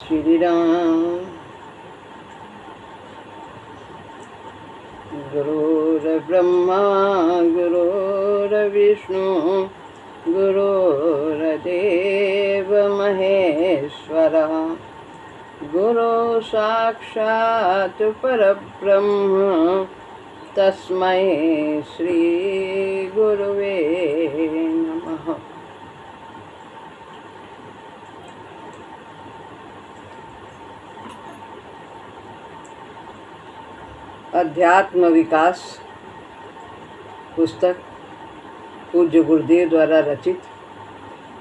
श्री राम। गुरुर्ब्रह्मा गुरुर्विष्णु गुरुर्देव महेश्वरः गुरु साक्षात् परब्रह्म तस्मै श्री गुरुवे नमः। अध्यात्म विकास पुस्तक पूज्य गुरुदेव द्वारा रचित,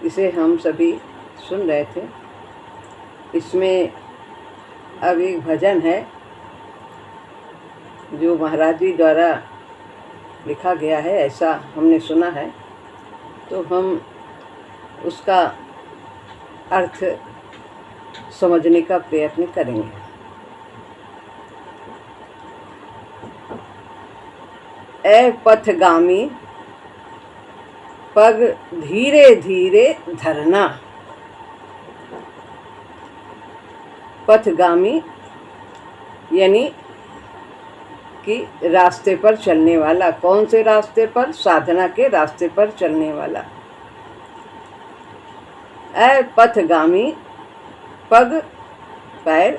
इसे हम सभी सुन रहे थे। इसमें अब एक भजन है जो महाराज जी द्वारा लिखा गया है, ऐसा हमने सुना है, तो हम उसका अर्थ समझने का प्रयत्न करेंगे। ऐ पथगामी पग धीरे धीरे धरना। पथगामी यानी कि रास्ते पर चलने वाला। कौन से रास्ते पर? साधना के रास्ते पर चलने वाला। ऐ पथगामी पग पैर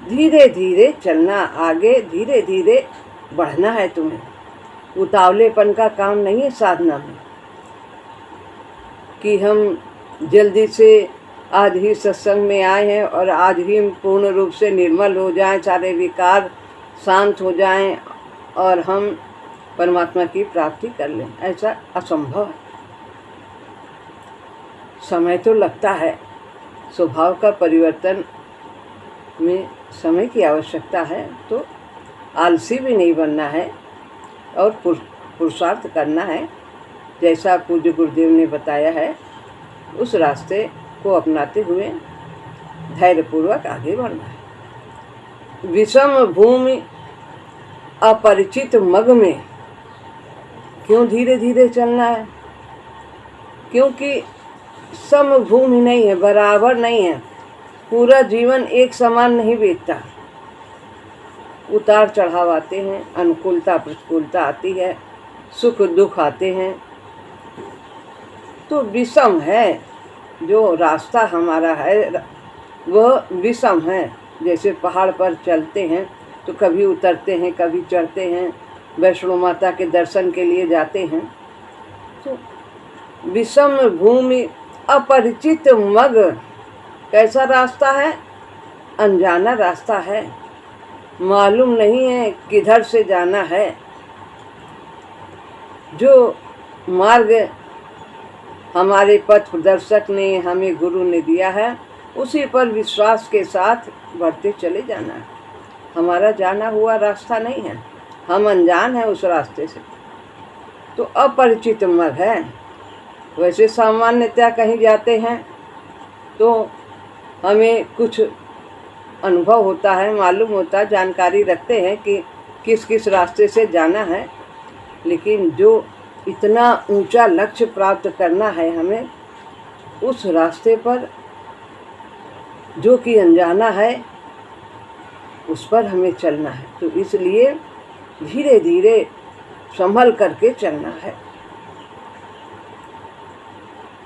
धीरे धीरे चलना, आगे धीरे धीरे बढ़ना है तुम्हें। उतावलेपन का काम नहीं है साधना में कि हम जल्दी से आज ही सत्संग में आए हैं और आज ही पूर्ण रूप से निर्मल हो जाएं, सारे विकार शांत हो जाएं और हम परमात्मा की प्राप्ति कर लें। ऐसा असंभव है। समय तो लगता है, स्वभाव का परिवर्तन में समय की आवश्यकता है, तो आलसी भी नहीं बनना है और पुरुषार्थ करना है। जैसा पूज्य गुरुदेव ने बताया है, उस रास्ते को अपनाते हुए धैर्यपूर्वक आगे बढ़ना है। विषम भूमि अपरिचित मग में क्यों धीरे धीरे चलना है? क्योंकि समभूमि नहीं है, बराबर नहीं है। पूरा जीवन एक समान नहीं बीतता। उतार चढ़ाव आते हैं, अनुकूलता प्रतिकूलता आती है, सुख दुख आते हैं। तो विषम है, जो रास्ता हमारा है वह विषम है। जैसे पहाड़ पर चलते हैं तो कभी उतरते हैं, कभी चढ़ते हैं, वैष्णो माता के दर्शन के लिए जाते हैं। तो विषम भूमि अपरिचित मग, कैसा रास्ता है? अनजाना रास्ता है, मालूम नहीं है किधर से जाना है। जो मार्ग हमारे पथ प्रदर्शक ने, हमें गुरु ने दिया है, उसी पर विश्वास के साथ बढ़ते चले जाना है। हमारा जाना हुआ रास्ता नहीं है, हम अनजान हैं उस रास्ते से, तो अपरिचित मग है। वैसे सामान्यतः कहीं जाते हैं तो हमें कुछ अनुभव होता है, मालूम होता है, जानकारी रखते हैं कि किस किस रास्ते से जाना है। लेकिन जो इतना ऊंचा लक्ष्य प्राप्त करना है हमें, उस रास्ते पर जो कि अनजाना है, उस पर हमें चलना है। तो इसलिए धीरे धीरे संभल करके चलना है,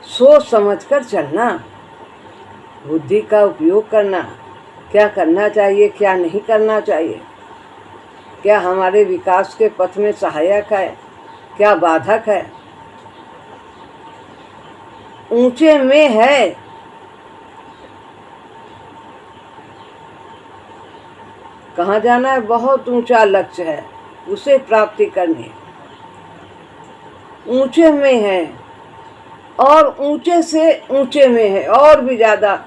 सोच समझ कर चलना, बुद्धि का उपयोग करना। क्या करना चाहिए, क्या नहीं करना चाहिए, क्या हमारे विकास के पथ में सहायक है, क्या बाधक है। ऊंचे में है, कहाँ जाना है? बहुत ऊंचा लक्ष्य है, उसे प्राप्ति करनी। ऊंचे में है और ऊंचे से ऊंचे में है, और भी ज्यादा,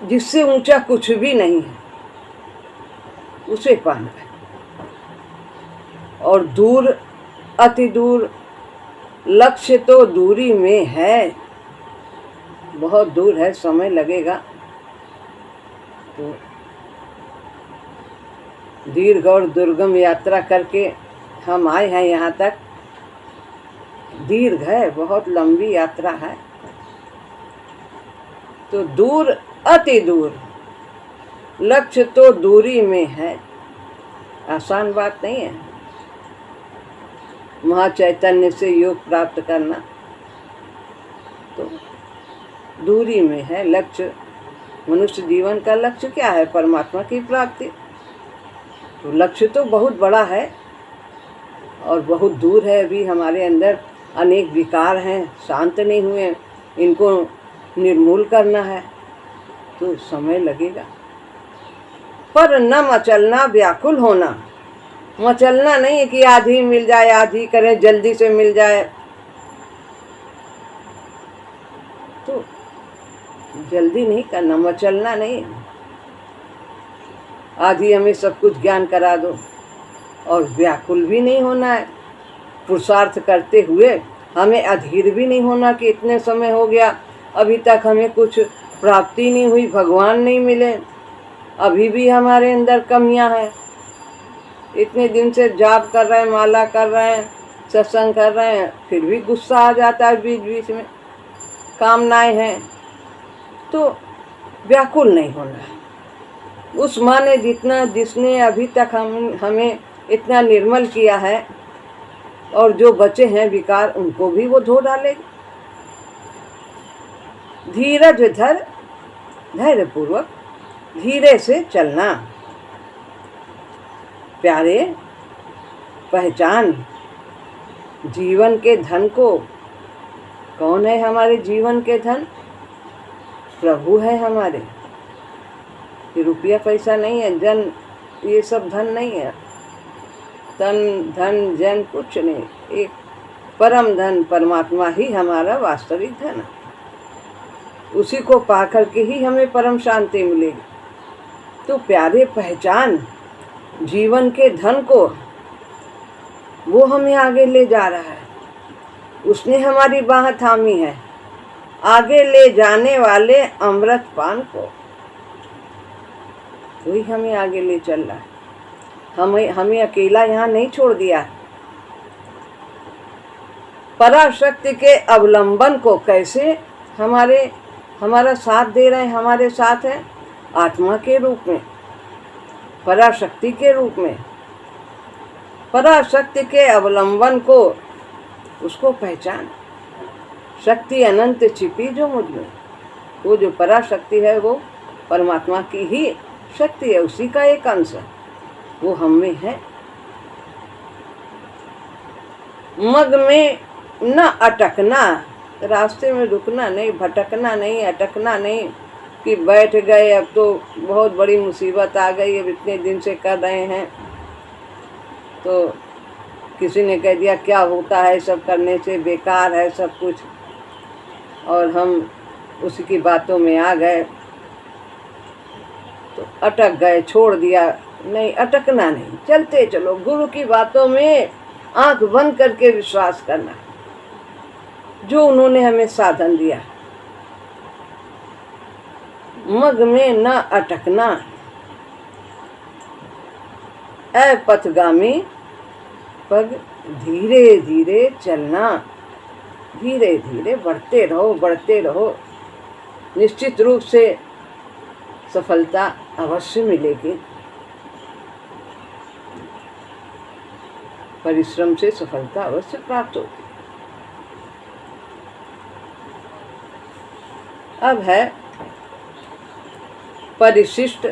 जिससे ऊंचा कुछ भी नहीं है, उसे पाना है। और दूर, अति दूर, लक्ष्य तो दूरी में है, बहुत दूर है, समय लगेगा। तो दीर्घ और दुर्गम यात्रा करके हम आए हैं यहाँ तक। दीर्घ है, बहुत लंबी यात्रा है। तो दूर, अति दूर, लक्ष्य तो दूरी में है। आसान बात नहीं है महाचैतन्य से योग प्राप्त करना, तो दूरी में है लक्ष्य। मनुष्य जीवन का लक्ष्य क्या है? परमात्मा की प्राप्ति। तो लक्ष्य तो बहुत बड़ा है और बहुत दूर है। अभी हमारे अंदर अनेक विकार हैं, शांत नहीं हुए, इनको निर्मूल करना है तो समय लगेगा। पर न मचलना, व्याकुल होना। मचलना नहीं है कि आज ही मिल जाए, आज ही करें, जल्दी से मिल जाए। तो जल्दी नहीं करना, मचलना नहीं। आज ही हमें सब कुछ ज्ञान करा दो। और व्याकुल भी नहीं होना है। पुरुषार्थ करते हुए हमें अधीर भी नहीं होना कि इतने समय हो गया, अभी तक हमें कुछ प्राप्ति नहीं हुई, भगवान नहीं मिले, अभी भी हमारे अंदर कमियां हैं। इतने दिन से जाप कर रहे हैं, माला कर रहे हैं, सत्संग कर रहे हैं, फिर भी गुस्सा आ जाता है बीच बीच में, कामनाएं हैं। तो व्याकुल नहीं होना है। उस माँ ने जिसने अभी तक हमें इतना निर्मल किया है, और जो बचे हैं विकार उनको भी वो धो डालेगी। धीरज धर, धैर्य पूर्वक धीरे से चलना। प्यारे, पहचान जीवन के धन को। कौन है हमारे जीवन के धन? प्रभु है हमारे। ये रुपया पैसा नहीं है, जन, ये सब धन नहीं है। तन धन जन कुछ नहीं, एक परम धन परमात्मा ही हमारा वास्तविक धन है। उसी को पाकर के ही हमें परम शांति मिलेगी। तो प्यारे, पहचान जीवन के धन को। वो हमें आगे ले जा रहा है, उसने हमारी बाह थामी है, आगे ले जाने वाले अमृत पान को। वही हमें आगे ले चल रहा है। हमें अकेला यहाँ नहीं छोड़ दिया। पराशक्ति के अवलंबन को कैसे हमारा साथ दे रहे हैं? हमारे साथ है आत्मा के रूप में, पराशक्ति के रूप में। पराशक्ति के अवलंबन को, उसको पहचान। शक्ति अनंत छिपी जो मुझ में। वो जो पराशक्ति है वो परमात्मा की ही शक्ति है, उसी का एक अंश है, वो हम में है। मग में न अटकना, रास्ते में रुकना नहीं, भटकना नहीं, अटकना नहीं कि बैठ गए अब तो बहुत बड़ी मुसीबत आ गई, अब इतने दिन से कर रहे हैं तो किसी ने कह दिया क्या होता है सब करने से, बेकार है सब कुछ, और हम उसकी बातों में आ गए तो अटक गए, छोड़ दिया। नहीं, अटकना नहीं, चलते चलो। गुरु की बातों में आंख बंद करके विश्वास करना, जो उन्होंने हमें साधन दिया। मग में न अटकना, ऐ पथगामी पग धीरे धीरे चलना। धीरे धीरे बढ़ते रहो, बढ़ते रहो, निश्चित रूप से सफलता अवश्य मिलेगी। परिश्रम से सफलता अवश्य प्राप्त होती। अब है परिशिष्ट,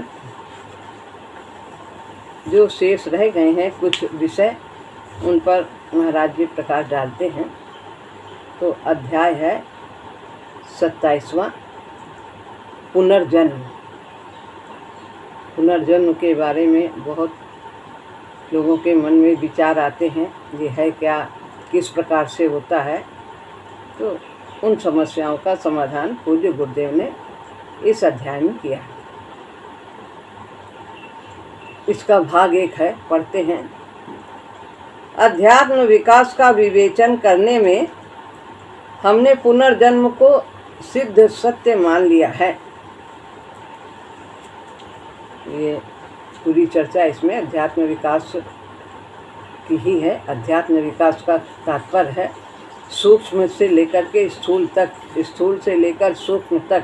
जो शेष रह गए हैं कुछ विषय, उन पर महाराज जी प्रकाश डालते हैं। तो अध्याय है 27वां, पुनर्जन्म। पुनर्जन्म के बारे में बहुत लोगों के मन में विचार आते हैं, ये है क्या, किस प्रकार से होता है। तो उन समस्याओं का समाधान पूज्य गुरुदेव ने इस अध्याय में किया है। इसका भाग 1 है, पढ़ते हैं। अध्यात्म विकास का विवेचन करने में हमने पुनर्जन्म को सिद्ध सत्य मान लिया है। ये पूरी चर्चा इसमें अध्यात्म विकास की ही है। अध्यात्म विकास का तात्पर्य है सूक्ष्म से लेकर के स्थूल तक, स्थूल से लेकर सूक्ष्म तक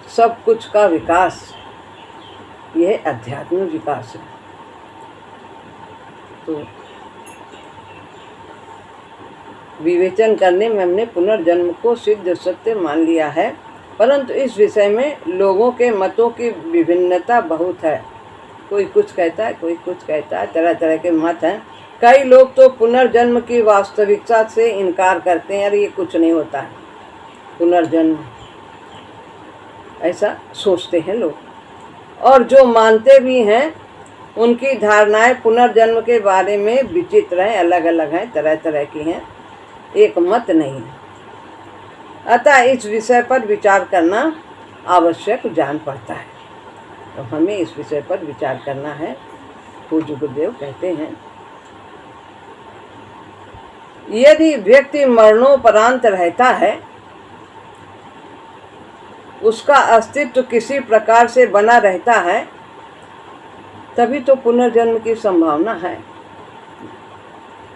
सब कुछ का विकास, यह अध्यात्म विकास है। तो विवेचन करने में हमने पुनर्जन्म को सिद्ध सत्य मान लिया है, परंतु इस विषय में लोगों के मतों की विभिन्नता बहुत है। कोई कुछ कहता है, कोई कुछ कहता है, तरह तरह के मत हैं। कई लोग तो पुनर्जन्म की वास्तविकता से इनकार करते हैं, अरे ये कुछ नहीं होता है पुनर्जन्म, ऐसा सोचते हैं लोग। और जो मानते भी हैं उनकी धारणाएं पुनर्जन्म के बारे में विचित्र हैं, अलग अलग हैं, तरह तरह की हैं, एक मत नहीं है। अतः इस विषय पर विचार करना आवश्यक जान पड़ता है। तो हमें इस विषय पर विचार करना है। पूज्य गुरुदेव कहते हैं, यदि व्यक्ति मरणोपरांत रहता है, उसका अस्तित्व किसी प्रकार से बना रहता है, तभी तो पुनर्जन्म की संभावना है।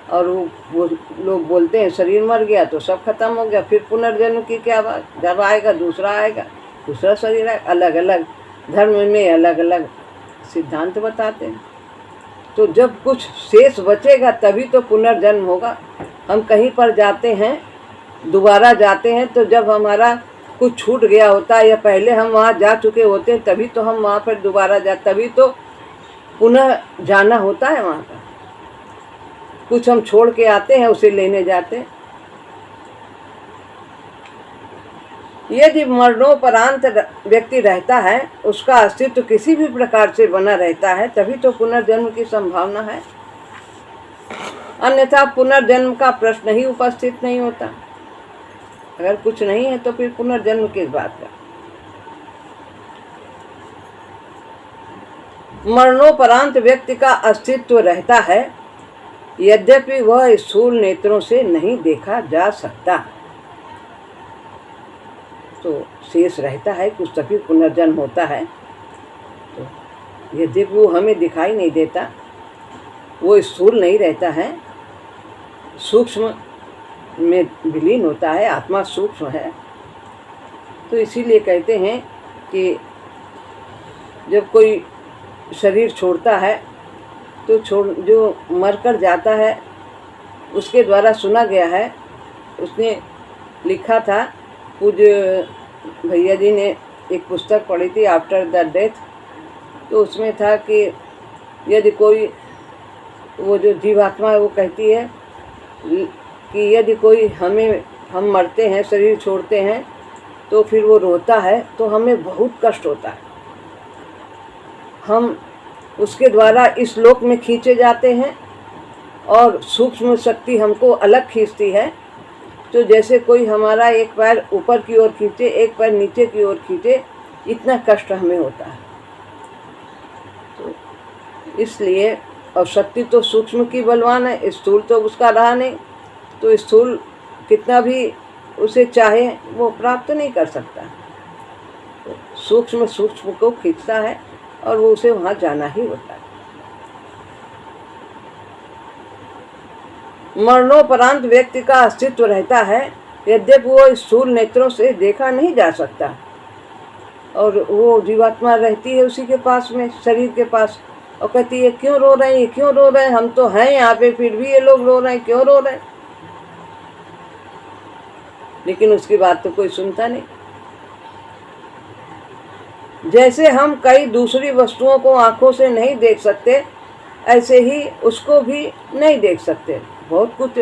और वो लोग बोलते हैं शरीर मर गया तो सब खत्म हो गया, फिर पुनर्जन्म की क्या बात, जब आएगा दूसरा आएगा, दूसरा शरीर आएगा। अलग अलग धर्म में अलग अलग सिद्धांत बताते हैं। तो जब कुछ शेष बचेगा तभी तो पुनर्जन्म होगा। हम कहीं पर जाते हैं, दोबारा जाते हैं, तो जब हमारा कुछ छूट गया होता है या पहले हम वहाँ जा चुके होते हैं, तभी तो हम वहाँ पर दोबारा तभी तो पुनः जाना होता है वहाँ पर। कुछ हम छोड़ के आते हैं, उसे लेने जाते हैं। यदि मरणोपरांत व्यक्ति रहता है, उसका अस्तित्व किसी भी प्रकार से बना रहता है, तभी तो पुनर्जन्म की संभावना है। अन्यथा पुनर्जन्म का प्रश्न ही उपस्थित नहीं होता। अगर कुछ नहीं है तो फिर पुनर्जन्म किस बात का। मरणोपरांत व्यक्ति का अस्तित्व रहता है, यद्यपि वह स्थूल नेत्रों से नहीं देखा जा सकता। तो शेष रहता है कुछ, तभी पुनर्जन्म होता है। तो यद्यपि वो हमें दिखाई नहीं देता, वो स्थूल नहीं रहता है, सूक्ष्म में विलीन होता है, आत्मा सूक्ष्म है। तो इसीलिए कहते हैं कि जब कोई शरीर छोड़ता है तो जो मर कर जाता है उसके द्वारा सुना गया है, उसने लिखा था, पूज्य भैया जी ने एक पुस्तक पढ़ी थी आफ्टर द डेथ। तो उसमें था कि यदि कोई, वो जो जीवात्मा है वो कहती है कि यदि कोई हम मरते हैं, शरीर छोड़ते हैं, तो फिर वो रोता है तो हमें बहुत कष्ट होता है। हम उसके द्वारा इस लोक में खींचे जाते हैं और सूक्ष्म शक्ति हमको अलग खींचती है। तो जैसे कोई हमारा एक पैर ऊपर की ओर खींचे, एक पैर नीचे की ओर खींचे, इतना कष्ट हमें होता है। तो इसलिए, और शक्ति तो सूक्ष्म की बलवान है, स्थूल तो उसका रहा नहीं। तो स्थूल कितना भी उसे चाहे वो प्राप्त नहीं कर सकता। तो सूक्ष्म को खींचता है और वो उसे वहाँ जाना ही होता है। मरणोपरांत व्यक्ति का अस्तित्व रहता है, यद्यपि वो स्थूल नेत्रों से देखा नहीं जा सकता। और वो जीवात्मा रहती है उसी के पास में, शरीर के पास, और कहती है क्यों रो रहे हैं, क्यों रो रहे हैं, हम तो हैं यहाँ पे, फिर भी ये लोग रो रहे हैं, क्यों रो रहे हैं। लेकिन उसकी बात तो कोई सुनता नहीं। जैसे हम कई दूसरी वस्तुओं को आंखों से नहीं देख सकते, ऐसे ही उसको भी नहीं देख सकते। बहुत कुछ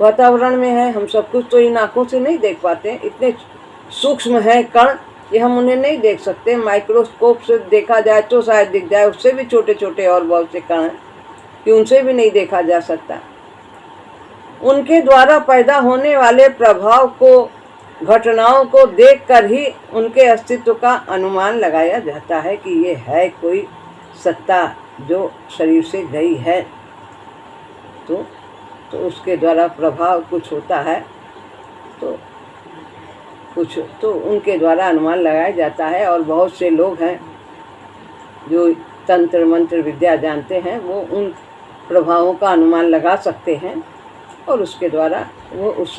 वातावरण में है, हम सब कुछ तो इन आंखों से नहीं देख पाते। इतने सूक्ष्म है कण कि हम उन्हें नहीं देख सकते। माइक्रोस्कोप से देखा जाए तो शायद दिख जाए, उससे भी छोटे छोटे और बहुत से कण हैं कि उनसे भी नहीं देखा जा सकता। उनके द्वारा पैदा होने वाले प्रभाव को, घटनाओं को देखकर ही उनके अस्तित्व का अनुमान लगाया जाता है कि ये है कोई सत्ता जो शरीर से गई है। तो उसके द्वारा प्रभाव कुछ होता है, तो कुछ तो उनके द्वारा अनुमान लगाया जाता है। और बहुत से लोग हैं जो तंत्र मंत्र विद्या जानते हैं, वो उन प्रभावों का अनुमान लगा सकते हैं और उसके द्वारा वो उस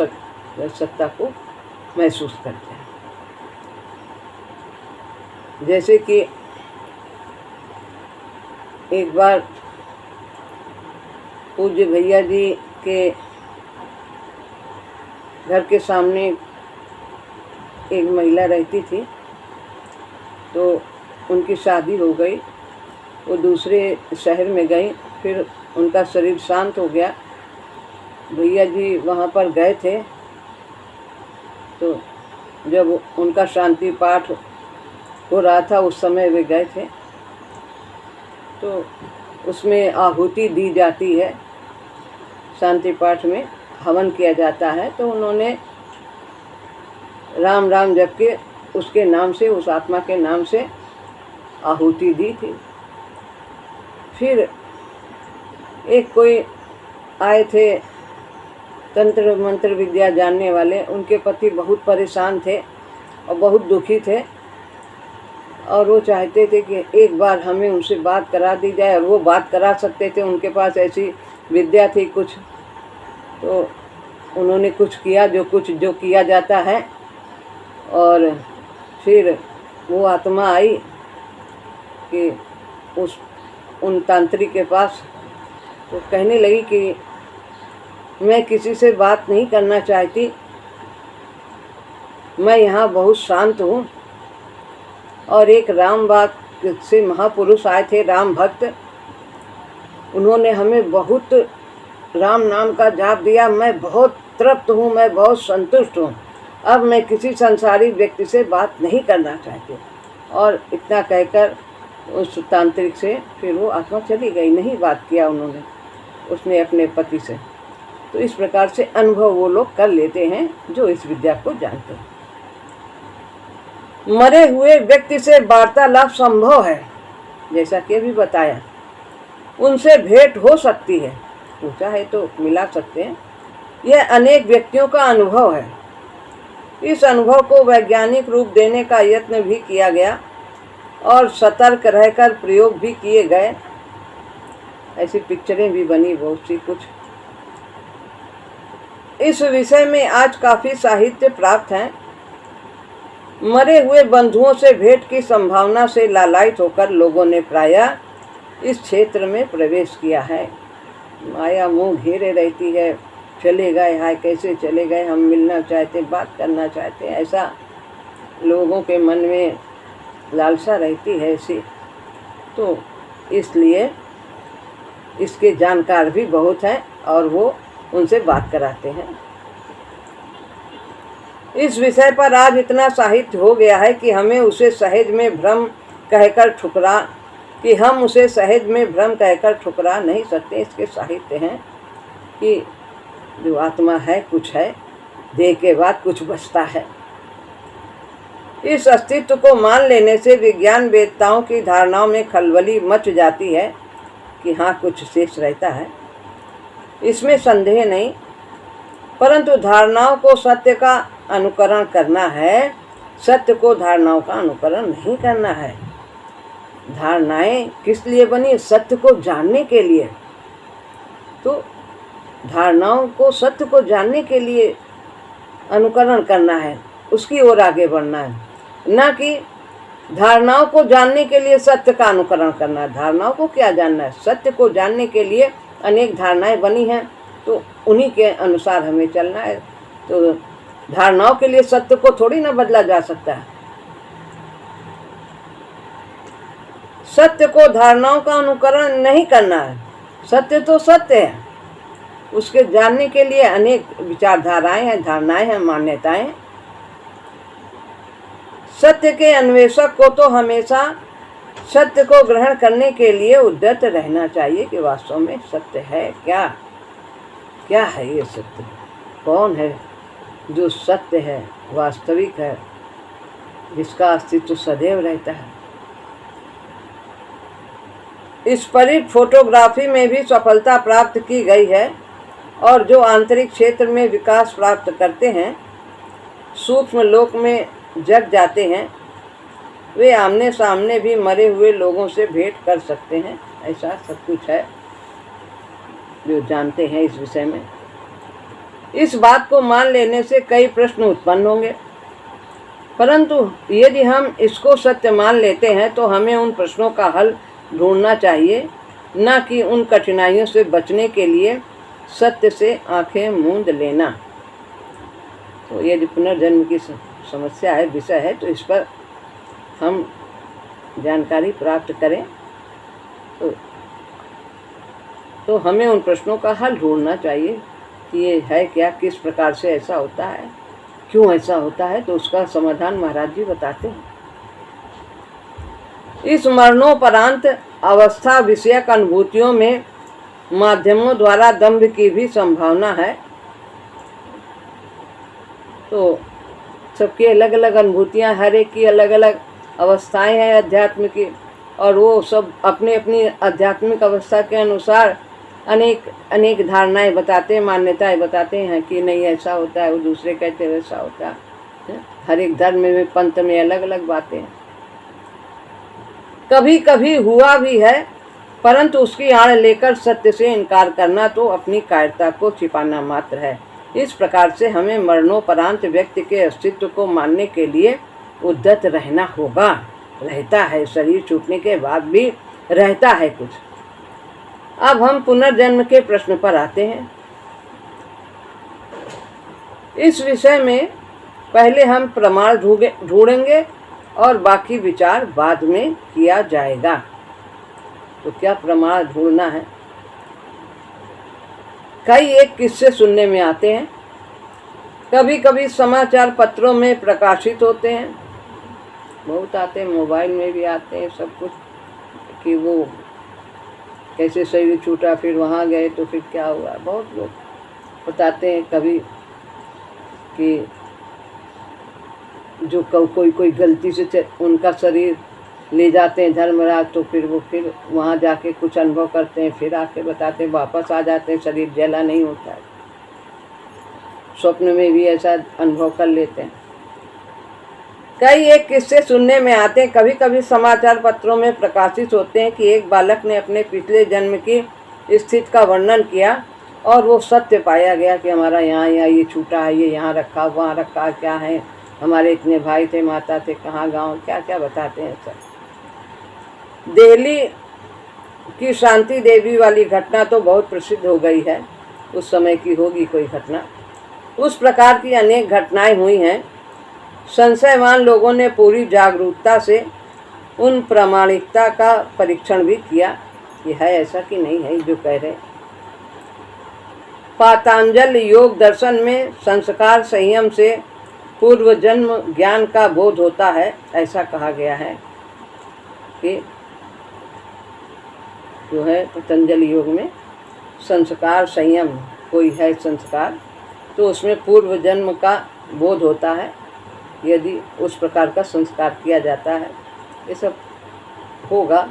सत्ता को महसूस करते हैं। जैसे कि एक बार पूज्य भैया जी के घर के सामने एक महिला रहती थी, तो उनकी शादी हो गई, वो दूसरे शहर में गई, फिर उनका शरीर शांत हो गया। भैया जी वहाँ पर गए थे, तो जब उनका शांति पाठ हो रहा था उस समय वे गए थे, तो उसमें आहुति दी जाती है, शांति पाठ में हवन किया जाता है। तो उन्होंने राम राम जप के उसके नाम से, उस आत्मा के नाम से आहुति दी थी। फिर एक कोई आए थे तंत्र मंत्र विद्या जानने वाले, उनके पति बहुत परेशान थे और बहुत दुखी थे, और वो चाहते थे कि एक बार हमें उनसे बात करा दी जाए, और वो बात करा सकते थे, उनके पास ऐसी विद्या थी कुछ। तो उन्होंने कुछ किया, जो किया जाता है, और फिर वो आत्मा आई कि उन तांत्रिक के पास, तो कहने लगी कि मैं किसी से बात नहीं करना चाहती, मैं यहाँ बहुत शांत हूँ। और एक राम बाग से महापुरुष आए थे, राम भक्त, उन्होंने हमें बहुत राम नाम का जाप दिया, मैं बहुत तृप्त हूँ, मैं बहुत संतुष्ट हूँ, अब मैं किसी संसारी व्यक्ति से बात नहीं करना चाहती। और इतना कहकर उस तांत्रिक से फिर वो आत्मा चली गई, नहीं बात किया उन्होंने उसने अपने पति से। तो इस प्रकार से अनुभव वो लोग कर लेते हैं जो इस विद्या को जानते हैं। मरे हुए व्यक्ति से वार्तालाप संभव है, जैसा कि अभी बताया, उनसे भेंट हो सकती है, पूछा है तो मिला सकते हैं। यह अनेक व्यक्तियों का अनुभव है। इस अनुभव को वैज्ञानिक रूप देने का यत्न भी किया गया और सतर्क रहकर प्रयोग भी किए गए। ऐसी पिक्चरें भी बनी बहुत सी कुछ। इस विषय में आज काफ़ी साहित्य प्राप्त है। मरे हुए बंधुओं से भेंट की संभावना से लालायित होकर लोगों ने प्रायः इस क्षेत्र में प्रवेश किया है। माया मुँह घेरे रहती है, चले गए, हाय कैसे चले गए, हम मिलना चाहते, बात करना चाहते, ऐसा लोगों के मन में लालसा रहती है ऐसी। तो इसलिए इसके जानकार भी बहुत हैं और वो उनसे बात कराते हैं। इस विषय पर आज इतना साहित्य हो गया है कि हमें उसे सहज में भ्रम कहकर ठुकरा नहीं सकते। इसके साहित्य हैं कि जो आत्मा है कुछ है, देह के बाद कुछ बचता है। इस अस्तित्व को मान लेने से विज्ञान वेत्ताओं की धारणाओं में खलबली मच जाती है कि हाँ कुछ शेष रहता है, इसमें संदेह नहीं। परंतु धारणाओं को सत्य का अनुकरण करना है, सत्य को धारणाओं का अनुकरण नहीं करना है। धारणाएं किस लिए बनी? सत्य को जानने के लिए। तो धारणाओं को सत्य को जानने के लिए अनुकरण करना है, उसकी ओर आगे बढ़ना है, ना कि धारणाओं को जानने के लिए सत्य का अनुकरण करना है। धारणाओं को क्या जानना है? सत्य को जानने के लिए अनेक धारणाएं बनी हैं, तो उन्हीं के अनुसार हमें चलना है। तो धारणाओं के लिए सत्य को थोड़ी ना बदला जा सकता है। सत्य को धारणाओं का अनुकरण नहीं करना है। सत्य तो सत्य है, उसके जानने के लिए अनेक विचारधाराएं हैं, धारणाएं हैं, मान्यताएं हैं। सत्य के अन्वेषक को तो हमेशा सत्य को ग्रहण करने के लिए उद्यत रहना चाहिए कि वास्तव में सत्य है क्या, क्या है ये सत्य, कौन है जो सत्य है, वास्तविक है, जिसका अस्तित्व सदैव रहता है। स्पिरिट फोटोग्राफी में भी सफलता प्राप्त की गई है और जो आंतरिक क्षेत्र में विकास प्राप्त करते हैं, सूक्ष्म लोक में जग जाते हैं, वे आमने सामने भी मरे हुए लोगों से भेंट कर सकते हैं। ऐसा सब कुछ है जो जानते हैं इस विषय में। इस बात को मान लेने से कई प्रश्न उत्पन्न होंगे। परंतु यदि हम इसको सत्य मान लेते हैं तो हमें उन प्रश्नों का हल ढूंढना चाहिए, न कि उन कठिनाइयों से बचने के लिए सत्य से आंखें मूंद लेना। तो ये जो पुनर्जन्म की समस्या है, विषय है, तो इस पर हम जानकारी प्राप्त करें तो हमें उन प्रश्नों का हल ढूंढना चाहिए कि ये है क्या, किस प्रकार से ऐसा होता है, क्यों ऐसा होता है। तो उसका समाधान महाराज जी बताते हैं। इस मरणोपरांत अवस्था विषयक अनुभूतियों में माध्यमों द्वारा दंभ की भी संभावना है। तो सबकी अलग अलग अनुभूतियाँ, हर एक की अलग अलग अवस्थाएं हैं अध्यात्म की, और वो सब अपने अपनी आध्यात्मिक अवस्था के अनुसार अनेक धारणाएं बताते हैं, मान्यताएं बताते हैं कि नहीं ऐसा होता है, वो दूसरे कहते वैसा होता है। हर एक धर्म में, पंथ में अलग अलग बातें हैं। कभी कभी हुआ भी है, परंतु उसकी आड़ लेकर सत्य से इनकार करना तो अपनी कायरता को छिपाना मात्र है। इस प्रकार से हमें मरणोपरांत व्यक्ति के अस्तित्व को मानने के लिए उद्यत रहना होगा। रहता है, शरीर छूटने के बाद भी रहता है कुछ। अब हम पुनर्जन्म के प्रश्न पर आते हैं। इस विषय में पहले हम प्रमाण ढूंढेंगे और बाकी विचार बाद में किया जाएगा। तो क्या प्रमाण ढूंढना है? कई एक किस्से सुनने में आते हैं, कभी कभी समाचार पत्रों में प्रकाशित होते हैं, बहुत आते हैं, मोबाइल में भी आते हैं सब कुछ, कि वो कैसे शरीर छूटा, फिर वहाँ गए तो फिर क्या हुआ। बहुत लोग बताते हैं कभी कि जो कोई गलती से उनका शरीर ले जाते हैं धर्मराज, तो फिर वो फिर वहाँ जाके कुछ अनुभव करते हैं, फिर आके बताते हैं, वापस आ जाते हैं, शरीर जला नहीं होता है। स्वप्न में भी ऐसा अनुभव कर लेते हैं। कई एक किस्से सुनने में आते हैं, कभी कभी समाचार पत्रों में प्रकाशित होते हैं कि एक बालक ने अपने पिछले जन्म की स्थिति का वर्णन किया और वो सत्य पाया गया कि हमारा यहाँ ये छूटा है, ये यहाँ रखा, वहाँ रखा, क्या है, हमारे इतने भाई थे, माता थे, कहाँ गाँव, क्या क्या बताते हैं सब। दिल्ली की शांति देवी वाली घटना तो बहुत प्रसिद्ध हो गई है, उस समय की होगी कोई घटना। उस प्रकार की अनेक घटनाएं हुई हैं। संशयवान लोगों ने पूरी जागरूकता से उन प्रामाणिकता का परीक्षण भी किया, ये है ऐसा कि नहीं है जो कह रहे। पातंजल योग दर्शन में संस्कार संयम से पूर्व जन्म ज्ञान का बोध होता है, ऐसा कहा गया है कि जो है पतंजल योग में संस्कार संयम, कोई है संस्कार तो उसमें पूर्व जन्म का बोध होता है, यदि उस प्रकार का संस्कार किया जाता है, ये सब होगा।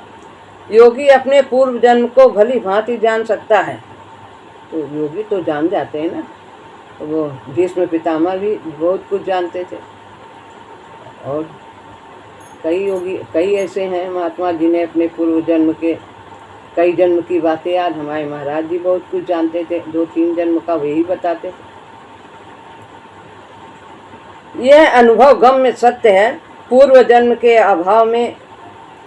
योगी अपने पूर्व जन्म को भली भांति जान सकता है। तो योगी तो जान जाते हैं ना, तो वो भीष्म पितामह भी बहुत कुछ जानते थे, और कई ऐसे हैं महात्मा जिन्हें अपने पूर्व जन्म के कई जन्म की बातें याद। हमारे महाराज जी बहुत कुछ जानते थे, 2-3 जन्म का वही बताते थे। यह अनुभव गम्य सत्य है। पूर्व जन्म के अभाव में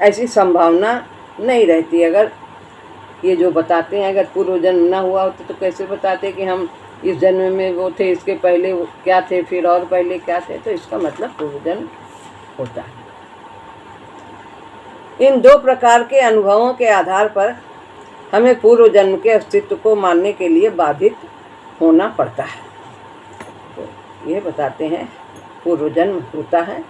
ऐसी संभावना नहीं रहती। अगर ये जो बताते हैं, अगर पूर्व जन्म ना हुआ होता तो कैसे बताते कि हम इस जन्म में वो थे, इसके पहले वो क्या थे, फिर और पहले क्या थे। तो इसका मतलब पूर्व जन्म होता है। इन 2 प्रकार के अनुभवों के आधार पर हमें पूर्व जन्म के अस्तित्व को मानने के लिए बाधित होना पड़ता है। तो ये बताते हैं पूर्व जन्म होता है।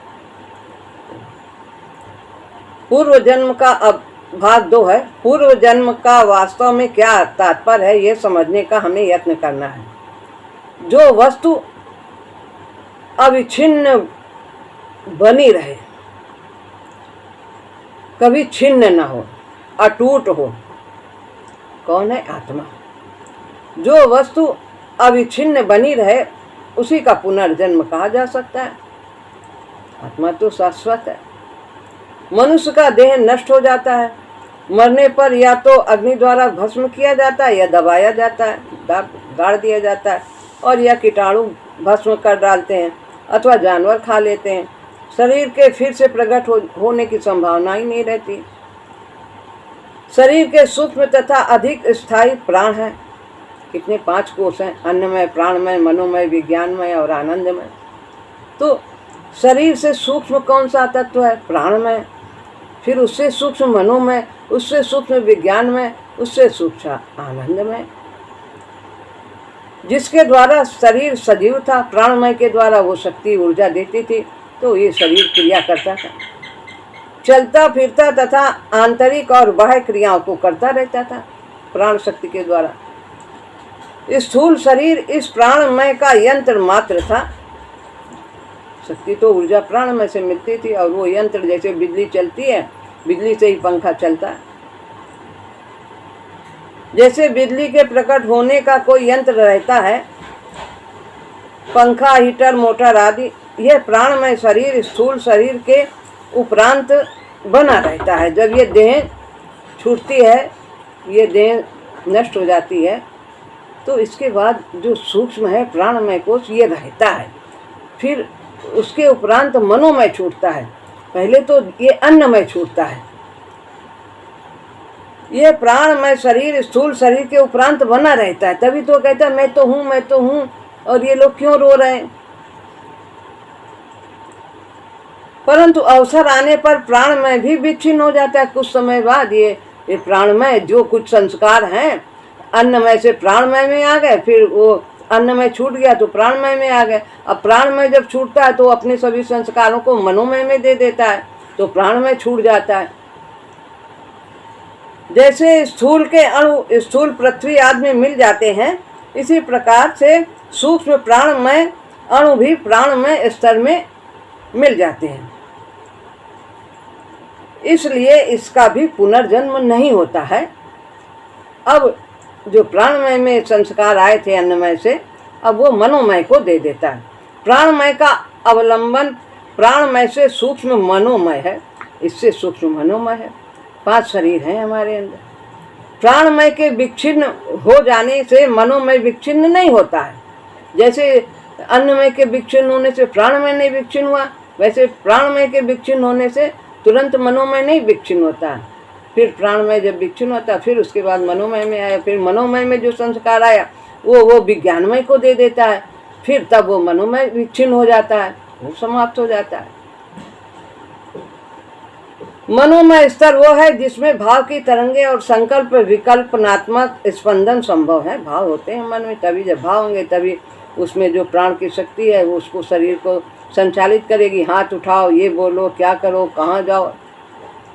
पूर्व जन्म का अब भाग 2 है। पूर्व जन्म का वास्तव में क्या तात्पर्य है, यह समझने का हमें यत्न करना है। जो वस्तु अविच्छिन्न बनी रहे, कभी छिन्न न हो, अटूट हो, कौन है? आत्मा। जो वस्तु अविच्छिन्न बनी रहे उसी का पुनर्जन्म कहा जा सकता है। आत्मा तो शाश्वत है। मनुष्य का देह नष्ट हो जाता है, मरने पर या तो अग्नि द्वारा भस्म किया जाता है, या दबाया जाता है, गाड़ दिया जाता है, और या कीटाणु भस्म कर डालते हैं, अथवा जानवर खा लेते हैं। शरीर के फिर से प्रकट होने की संभावना ही नहीं रहती। शरीर के सूक्ष्म तथा अधिक स्थायी प्राण है। कितने 5 कोष हैं, अन्नमय, प्राणमय, मनोमय, विज्ञानमय और आनंदमय। तो शरीर से सूक्ष्म कौन सा तत्व है? प्राणमय। फिर उससे सूक्ष्म मनोमय, उससे सूक्ष्म विज्ञानमय, उससे सूक्ष्म आनंदमय। जिसके द्वारा शरीर सजीव था, प्राणमय के द्वारा वो शक्ति ऊर्जा देती थी, तो ये शरीर क्रिया करता था, चलता फिरता तथा आंतरिक और बाह्य क्रियाओं को करता रहता था प्राण शक्ति के द्वारा। स्थूल शरीर इस प्राणमय का यंत्र मात्र था। शक्ति तो ऊर्जा प्राणमय से मिलती थी, और वो यंत्र जैसे बिजली चलती है, बिजली से ही पंखा चलता है। जैसे बिजली के प्रकट होने का कोई यंत्र रहता है, पंखा, हीटर, मोटर आदि, यह प्राणमय शरीर स्थूल शरीर के उपरांत बना रहता है। जब ये देह छूटती है, ये देह नष्ट हो जाती है, तो इसके बाद जो सूक्ष्म है प्राणमय कोश ये रहता है। फिर उसके उपरांत मनोमय छूटता है। पहले तो ये अन्नमय छूटता है। ये प्राणमय शरीर स्थूल शरीर के उपरांत बना रहता है। तभी तो कहता है मैं तो हूँ, मैं तो हूँ, और ये लोग क्यों रो रहे हैं? परंतु अवसर आने पर प्राणमय भी विच्छिन्न हो जाता है। कुछ समय बाद ये प्राणमय जो कुछ संस्कार हैं, अन्नमय से प्राणमय में आ गए, फिर वो अन्नमय छूट गया तो प्राणमय में आ गए। अब प्राणमय जब छूटता है तो अपने सभी संस्कारों को मनोमय में दे देता है, तो प्राणमय छूट जाता है। जैसे स्थूल के अणु स्थूल पृथ्वी आदि में मिल जाते हैं, इसी प्रकार से सूक्ष्म प्राणमय अणु भी प्राणमय स्तर में मिल जाते हैं। इसलिए इसका भी पुनर्जन्म नहीं होता है। अब जो प्राणमय में संस्कार आए थे अन्नमय से, अब वो मनोमय को दे देता है। प्राणमय का अवलंबन प्राणमय से सूक्ष्म मनोमय है, इससे सूक्ष्म मनोमय है। 5 शरीर हैं हमारे अंदर। प्राणमय के विच्छिन्न हो जाने से मनोमय विच्छिन्न नहीं होता है। जैसे अन्नमय के विच्छिन्न होने से प्राणमय नहीं विच्छिन्न हुआ, वैसे प्राणमय के विच्छिन्न होने से तुरंत मनोमय नहीं विच्छिन्न होता है। फिर प्राणमय जब विच्छिन्न होता है, फिर उसके बाद मनोमय में आया, फिर मनोमय में जो संस्कार आया वो विज्ञानमय को दे देता है। फिर तब वो मनोमय विच्छिन्न हो जाता है, वो समाप्त हो जाता है। मनोमय स्तर वो है जिसमें भाव की तरंगे और संकल्प विकल्पनात्मक स्पंदन संभव है। भाव होते हैं मन में, तभी जब भाव होंगे तभी उसमें जो प्राण की शक्ति है वो उसको शरीर को संचालित करेगी। हाथ उठाओ, ये बोलो, क्या करो, कहाँ जाओ,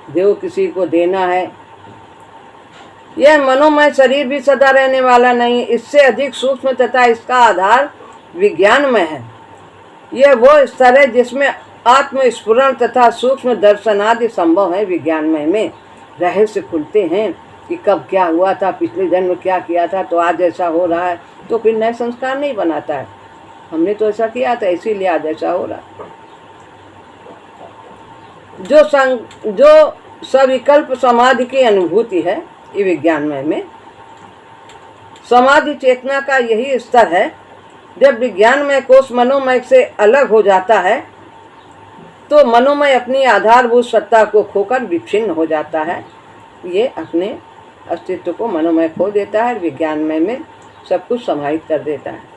देव किसी को देना है। यह मनोमय शरीर भी सदा रहने वाला नहीं, इससे अधिक सूक्ष्म तथा इसका आधार विज्ञानमय है। यह वो स्तर है जिसमें आत्मस्फुरण तथा सूक्ष्म दर्शन आदि संभव है। विज्ञानमय में रहस्य खुलते हैं कि कब क्या हुआ था, पिछले जन्म क्या किया था, तो आज ऐसा हो रहा है, तो फिर नए संस्कार नहीं बनाता है। हमने तो ऐसा किया था, इसीलिए आज ऐसा हो रहा है। जो सविकल्प समाधि की अनुभूति है, ये विज्ञानमय में समाधि चेतना का यही स्तर है। जब विज्ञानमय कोश मनोमय से अलग हो जाता है, तो मनोमय अपनी आधारभूत सत्ता को खोकर विच्छिन्न हो जाता है। ये अपने अस्तित्व को मनोमय खो देता है, विज्ञानमय में सब कुछ समाहित कर देता है।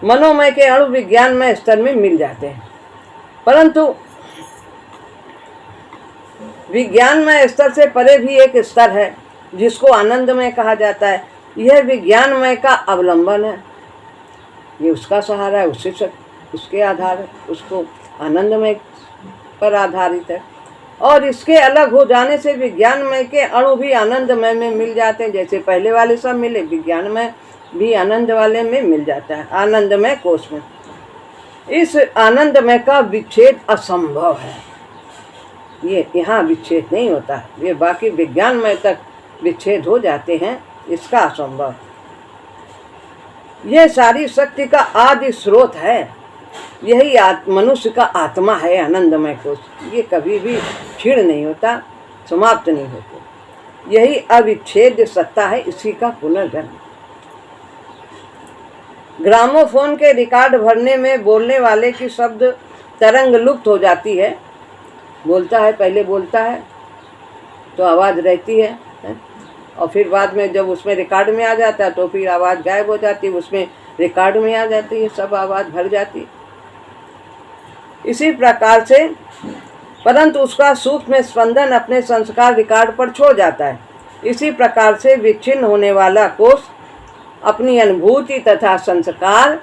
मनोमय के अणु विज्ञानमय स्तर में मिल जाते हैं, परंतु विज्ञानमय स्तर से परे भी एक स्तर है जिसको आनंदमय कहा जाता है। यह विज्ञानमय का अवलंबन है, ये उसका सहारा है, उसके आधार है, उसको आनंदमय पर आधारित है। और इसके अलग हो जाने से विज्ञानमय के अणु भी आनंदमय में मिल जाते हैं। जैसे पहले वाले सब मिले, विज्ञानमय भी आनंद वाले में मिल जाता है, आनंदमय कोश में। इस आनंदमय का विच्छेद असंभव है, ये यहाँ विच्छेद नहीं होता। ये बाकी विज्ञानमय तक विच्छेद हो जाते हैं, इसका असंभव। यह सारी शक्ति का आदि स्रोत है, यही मनुष्य का आत्मा है, आनंदमय कोश। ये कभी भी क्षीण नहीं होता, समाप्त नहीं होता। यही अविच्छेद्य सत्ता है, इसी का पुनर्जन्म। ग्रामोफोन के रिकॉर्ड भरने में बोलने वाले की शब्द तरंग लुप्त हो जाती है, बोलता है, पहले बोलता है तो आवाज़ रहती है, और फिर बाद में जब उसमें रिकॉर्ड में आ जाता है तो फिर आवाज़ गायब हो जाती है, उसमें रिकॉर्ड में आ जाती है, सब आवाज़ भर जाती है। इसी प्रकार से परंतु उसका सूक्ष्म स्पंदन अपने संस्कार रिकॉर्ड पर छोड़ जाता है। इसी प्रकार से विच्छिन्न होने वाला कोष अपनी अनुभूति तथा संस्कार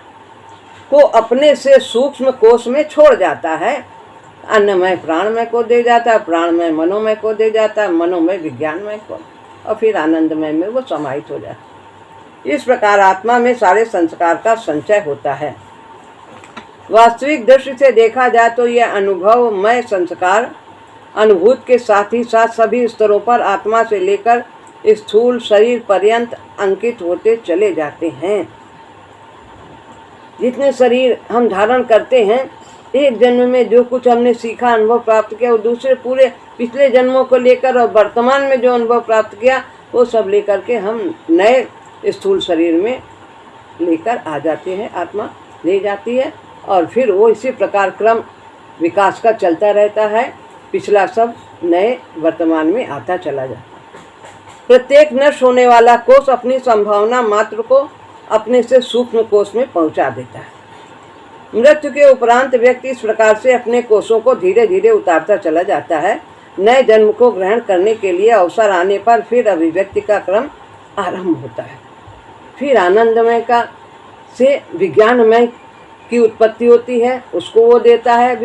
को अपने से सूक्ष्म कोष में छोड़ जाता है। अन्नमय प्राणमय को दे जाता है, प्राणमय मनोमय को दे जाता है, मनोमय विज्ञानमय को, और फिर आनंदमय में वो समाहित हो जाता है। इस प्रकार आत्मा में सारे संस्कार का संचय होता है। वास्तविक दृष्टि से देखा जाए तो यह अनुभवमय संस्कार अनुभूत के साथ ही साथ सभी स्तरों पर आत्मा से लेकर स्थूल शरीर पर्यंत अंकित होते चले जाते हैं। जितने शरीर हम धारण करते हैं, एक जन्म में जो कुछ हमने सीखा, अनुभव प्राप्त किया, वो दूसरे पूरे पिछले जन्मों को लेकर और वर्तमान में जो अनुभव प्राप्त किया वो सब लेकर के हम नए स्थूल शरीर में लेकर आ जाते हैं, आत्मा ले जाती है, और फिर वो इसी प्रकार क्रम विकास का चलता रहता है। पिछला सब नए वर्तमान में आता चला जाता है। प्रत्येक नष्ट होने वाला कोष अपनी संभावना मात्र को अपने से सूक्ष्म कोष में पहुंचा देता है। मृत्यु के उपरांत व्यक्ति इस प्रकार से अपने कोषों को धीरे धीरे उतारता चला जाता है। नए जन्म को ग्रहण करने के लिए अवसर आने पर फिर अभिव्यक्ति का क्रम आरंभ होता है। फिर आनंदमय का से विज्ञानमय की उत्पत्ति होती है, उसको वो देता है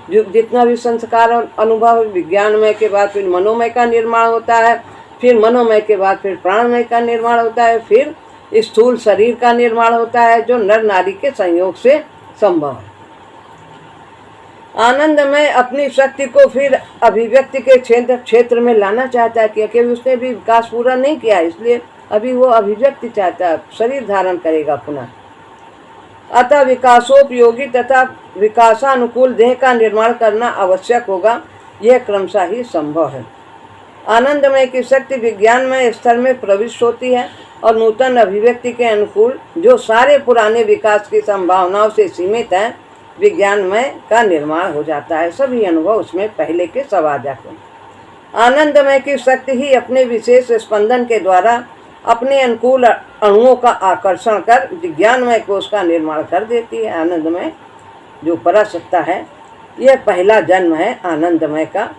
जितना भी संस्कार और अनुभव। विज्ञानमय के बाद फिर मनोमय का निर्माण होता है, फिर मनोमय के बाद फिर प्राणमय का निर्माण होता है, फिर स्थूल शरीर का निर्माण होता है जो नर नारी के संयोग से संभव है। आनंदमय अपनी शक्ति को फिर अभिव्यक्ति के क्षेत्र में लाना चाहता है, क्योंकि उसने भी विकास पूरा नहीं किया, इसलिए अभी वो अभिव्यक्ति चाहता है, शरीर धारण करेगा पुनः। अतः विकासोपयोगी तथा विकासानुकूल देह का निर्माण करना आवश्यक होगा, यह क्रमशः ही संभव है। आनंदमय की शक्ति विज्ञानमय स्तर में प्रविष्ट होती है और नूतन अभिव्यक्ति के अनुकूल जो सारे पुराने विकास की संभावनाओं से सीमित है, विज्ञानमय का निर्माण हो जाता है। सभी अनुभव उसमें पहले के सब आ जाते हैं। आनंदमय की शक्ति ही अपने विशेष स्पंदन के द्वारा अपने अनुकूल अणुओं का आकर्षण कर विज्ञानमय कोष का निर्माण कर देती है। आनंदमय जो परासत्ता है, यह पहला जन्म है आनंदमय का,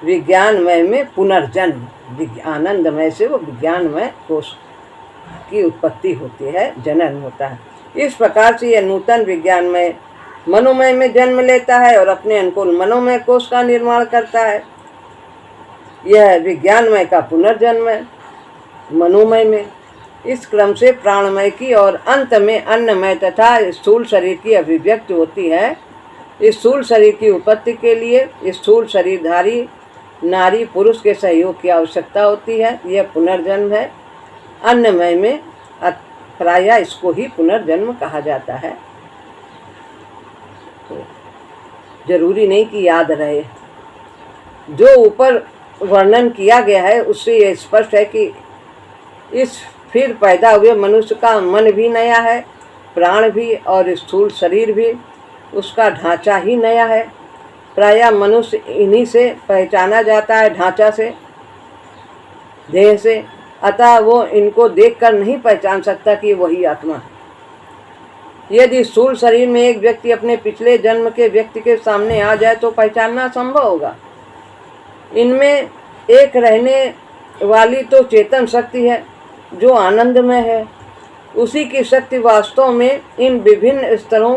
विज्ञानमय में पुनर्जन्म। आनंदमय से वो विज्ञानमय कोष की उत्पत्ति होती है, जनन होता है। इस प्रकार से यह नूतन विज्ञानमय मनोमय में जन्म लेता है और अपने अनुकूल मनोमय कोष का निर्माण करता है। यह विज्ञानमय का पुनर्जन्म है मनोमय में। इस क्रम से प्राणमय की और अंत में अन्नमय तथा स्थूल शरीर की अभिव्यक्ति होती है। इस स्थूल शरीर की उत्पत्ति के लिए स्थूल शरीरधारी नारी पुरुष के सहयोग की आवश्यकता होती है, यह पुनर्जन्म है। अन्नमय में प्रायः इसको ही पुनर्जन्म कहा जाता है। तो जरूरी नहीं कि याद रहे, जो ऊपर वर्णन किया गया है उससे यह स्पष्ट है कि इस फिर पैदा हुए मनुष्य का मन भी नया है, प्राण भी और स्थूल शरीर भी, उसका ढांचा ही नया है। प्रायः मनुष्य इन्हीं से पहचाना जाता है, ढांचा से, देह से। अतः वो इनको देखकर नहीं पहचान सकता कि वही आत्मा है। यदि स्थूल शरीर में एक व्यक्ति अपने पिछले जन्म के व्यक्ति के सामने आ जाए तो पहचानना संभव होगा। इनमें एक रहने वाली तो चेतन शक्ति है जो आनंदमय है। उसी की शक्ति वास्तव में इन विभिन्न स्तरों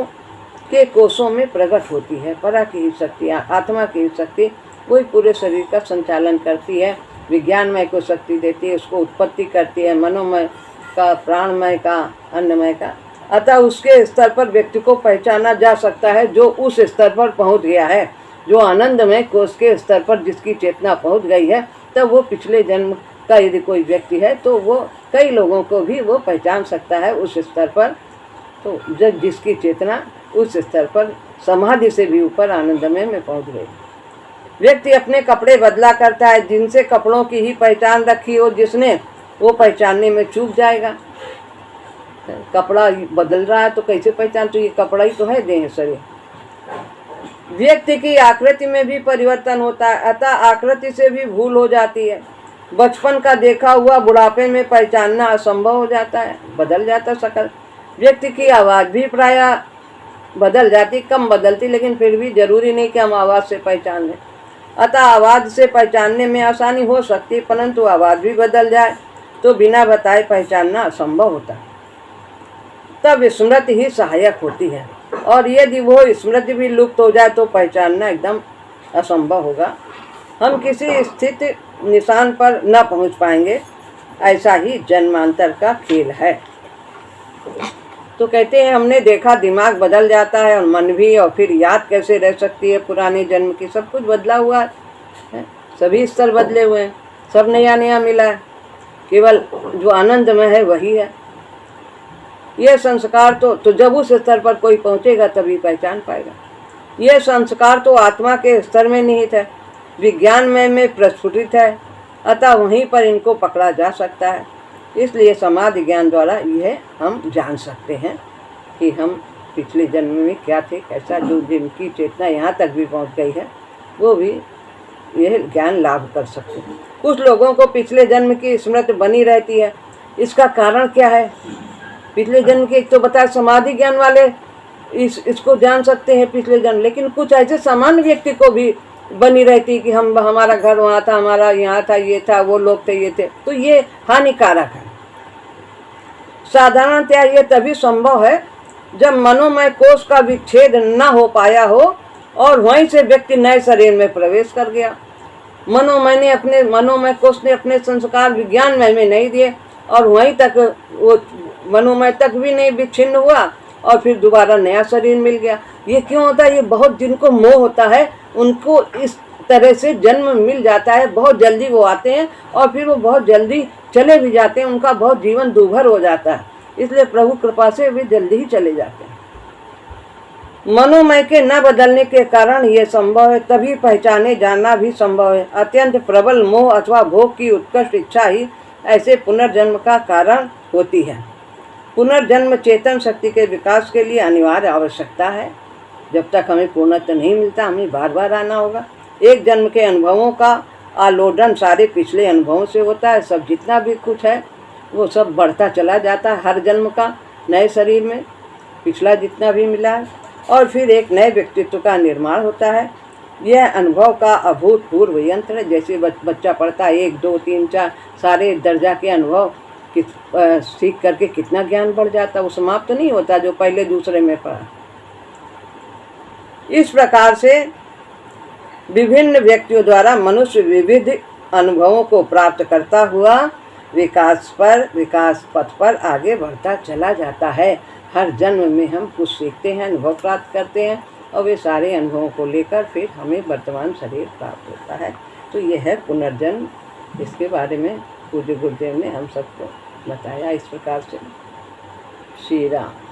के कोषों में प्रकट होती है। परा की शक्ति, आत्मा की शक्ति वही पूरे शरीर का संचालन करती है, विज्ञानमय को शक्ति देती है, उसको उत्पत्ति करती है, मनोमय का, प्राणमय का, अन्नमय का। अतः उसके स्तर पर व्यक्ति को पहचाना जा सकता है जो उस स्तर पर पहुंच गया है, जो आनंदमय कोष के स्तर पर जिसकी चेतना पहुंच गई है। तब वो पिछले जन्म का यदि कोई व्यक्ति है तो वो कई लोगों को भी वो पहचान सकता है उस स्तर पर। तो जब जिसकी चेतना उस स्तर पर समाधि से भी ऊपर आनंदमय में पहुंच गई। व्यक्ति अपने कपड़े बदला करता है, जिनसे कपड़ों की ही पहचान रखी हो जिसने, वो पहचानने में चूक जाएगा। कपड़ा बदल रहा है तो कैसे पहचान, तो ये कपड़ा ही तो है देह शरीर। व्यक्ति की आकृति में भी परिवर्तन होता है, अतः आकृति से भी भूल हो जाती है। बचपन का देखा हुआ बुढ़ापे में पहचानना असंभव हो जाता है, बदल जाता शक्ल। व्यक्ति की आवाज़ भी प्रायः बदल जाती, कम बदलती, लेकिन फिर भी जरूरी नहीं कि हम आवाज़ से पहचान लें। अतः आवाज़ से पहचानने में आसानी हो सकती है, परंतु आवाज़ भी बदल जाए तो बिना बताए पहचानना असंभव होता है। तब स्मृति ही सहायक होती है, और यदि वो स्मृति भी लुप्त हो जाए तो पहचानना एकदम असंभव होगा। हम किसी स्थित निशान पर न पहुंच पाएंगे। ऐसा ही जन्मांतर का खेल है। तो कहते हैं हमने देखा दिमाग बदल जाता है और मन भी, और फिर याद कैसे रह सकती है पुराने जन्म की। सब कुछ बदला हुआ है, सभी स्तर बदले हुए हैं, सब नया नया मिला है, केवल जो आनंदमय है वही है। ये संस्कार तो जब उस स्तर पर कोई पहुंचेगा तभी पहचान पाएगा। ये संस्कार तो आत्मा के स्तर में निहित है, विज्ञानमय में प्रस्फुटित है, अतः वहीं पर इनको पकड़ा जा सकता है। इसलिए समाधि ज्ञान द्वारा यह हम जान सकते हैं कि हम पिछले जन्म में क्या थे, कैसा, जो जिनकी चेतना यहाँ तक भी पहुँच गई है वो भी यह ज्ञान लाभ कर सकते हैं। कुछ लोगों को पिछले जन्म की स्मृति बनी रहती है, इसका कारण क्या है? पिछले जन्म के, एक तो बताया समाधि ज्ञान वाले इसको जान सकते हैं पिछले जन्म, लेकिन कुछ ऐसे सामान्य व्यक्ति को भी बनी रहती कि हमारा घर वहाँ था, हमारा यहाँ था, ये था, वो लोग थे, ये थे, तो ये हानिकारक है। साधारणतया ये तभी संभव है जब मनोमय कोष का विच्छेद न हो पाया हो और वहीं से व्यक्ति नए शरीर में प्रवेश कर गया। मनोमय कोष ने अपने संस्कार विज्ञानमय में नहीं दिए और वहीं तक वो मनोमय तक भी नहीं विच्छिन्न हुआ और फिर दोबारा नया शरीर मिल गया। ये क्यों होता है? ये बहुत जिनको मोह होता है उनको इस तरह से जन्म मिल जाता है, बहुत जल्दी वो आते हैं और फिर वो बहुत जल्दी चले भी जाते हैं, उनका बहुत जीवन दूभर हो जाता है, इसलिए प्रभु कृपा से वे जल्दी ही चले जाते हैं। मनोमय के न बदलने के कारण ये संभव है, तभी पहचाने जाना भी संभव है। अत्यंत प्रबल मोह अथवा भोग की उत्कृष्ट इच्छा ही ऐसे पुनर्जन्म का कारण होती है। पुनर्जन्म चेतन शक्ति के विकास के लिए अनिवार्य आवश्यकता है। जब तक हमें पूर्णत्व नहीं मिलता हमें बार बार आना होगा। एक जन्म के अनुभवों का आलोडन सारे पिछले अनुभवों से होता है। सब जितना भी कुछ है वो सब बढ़ता चला जाता है हर जन्म का नए शरीर में, पिछला जितना भी मिला है, और फिर एक नए व्यक्तित्व का निर्माण होता है। यह अनुभव का अभूतपूर्व यंत्र है। जैसे बच्चा पढ़ता है 1, 2, 3, 4 सारे दर्जा के अनुभव सीख करके कितना ज्ञान बढ़ जाता है, वो समाप्त नहीं होता जो पहले दूसरे में पढ़ा। इस प्रकार से विभिन्न व्यक्तियों द्वारा मनुष्य विविध अनुभवों को प्राप्त करता हुआ विकास पथ पर आगे बढ़ता चला जाता है। हर जन्म में हम कुछ सीखते हैं, अनुभव प्राप्त करते हैं और वे सारे अनुभवों को लेकर फिर हमें वर्तमान शरीर प्राप्त होता है। तो यह है पुनर्जन्म। इसके बारे में पूज्य गुरुदेव ने हम सबको बताया इस प्रकार से। श्री राम।